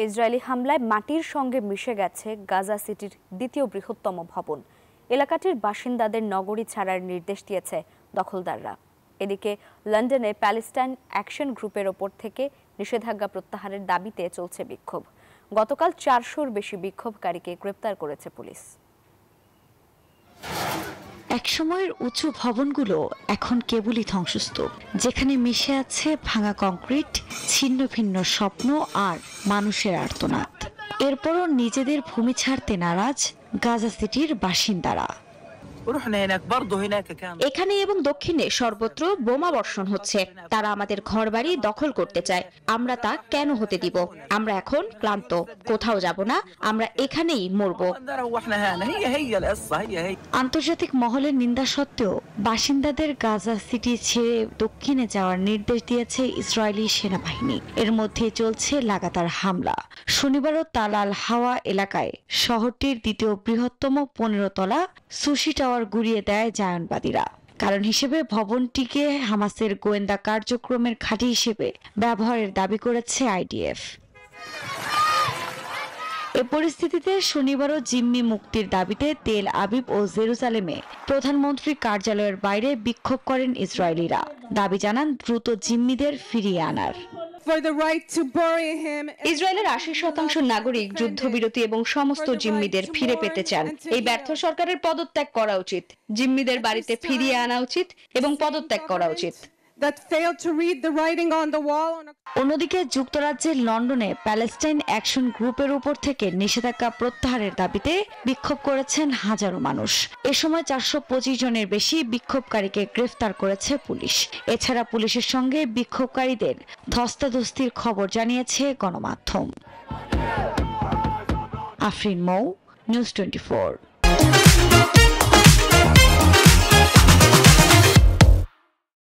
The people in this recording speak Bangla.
ইসরায়েলি হামলায় মাটির সঙ্গে মিশে গেছে গাজা সিটির দ্বিতীয় বৃহত্তম ভবন। এলাকাটির বাসিন্দাদের নগরী ছাড়ার নির্দেশ দিয়েছে দখলদাররা। এদিকে লন্ডনে প্যালেস্টাইন অ্যাকশন গ্রুপের ওপর থেকে নিষেধাজ্ঞা প্রত্যাহারের দাবিতে চলছে বিক্ষোভ। গতকাল 400-র বেশি বিক্ষোভকারীকে গ্রেপ্তার করেছে পুলিশ। একসময়ের উঁচু ভবনগুলো এখন কেবলই ধ্বংসস্তূপ, যেখানে মিশে আছে ভাঙা কংক্রিট, ছিন্ন ভিন্ন স্বপ্ন আর মানুষের আর্তনাদ। এরপরও নিজেদের ভূমি ছাড়তে নারাজ গাজা সিটির বাসিন্দারা। এখানে এবং দক্ষিণে সর্বত্র বোমা বর্ষণ হচ্ছে। তারা আমাদের ঘরবাড়ি দখল করতে চায়। আমরা তা কেন হতে দিব? আমরা এখন ক্লান্ত, কোথাও যাব না, আমরা এখানেই মরব। আন্তর্জাতিক মহলের নিন্দা সত্ত্বেও বাসিন্দাদের গাজা সিটি ছেড়ে দক্ষিণে যাওয়ার নির্দেশ দিয়েছে ইসরায়েলি সেনাবাহিনী। এর মধ্যে চলছে লাগাতার হামলা। শনিবারও তাল আল হাওয়া এলাকায় শহরটির দ্বিতীয় বৃহত্তম 15 তলা সুশি টাওয়ার গুড়িয়ে দেয় জায়নবাদীরা। কারণ হিসেবে ভবনটিকে হামাসের গোয়েন্দা কার্যক্রমের ঘাঁটি হিসেবে ব্যবহারের দাবি করেছে আইডিএফ। এ পরিস্থিতিতে শনিবারও জিম্মি মুক্তির দাবিতে তেল আবিব ও জেরুজালেমে প্রধানমন্ত্রীর কার্যালয়ের বাইরে বিক্ষোভ করেন ইসরায়েলিরা। দাবি জানান দ্রুত জিম্মিদের ফিরিয়ে আনার। ইসরায়েলের 80% নাগরিক যুদ্ধবিরতি এবং সমস্ত জিম্মিদের ফিরে পেতে চান। এই ব্যর্থ সরকারের পদত্যাগ করা উচিত। জিম্মিদের বাড়িতে ফিরিয়ে আনা উচিত এবং পদত্যাগ করা উচিত। অন্যদিকে যুক্তরাজ্যের লন্ডনে প্যালেস্টাইন অ্যাকশন গ্রুপের উপর থেকে নিষেধাজ্ঞা প্রত্যাহারের দাবিতে বিক্ষোভ করেছেন হাজারো মানুষ। এ সময় 425 জনের বেশি বিক্ষোভকারীকে গ্রেফতার করেছে পুলিশ। এছাড়া পুলিশের সঙ্গে বিক্ষোভকারীদের ধস্তাধস্তির খবর জানিয়েছে গণমাধ্যম। আফরিন মৌ, নিউজ 24।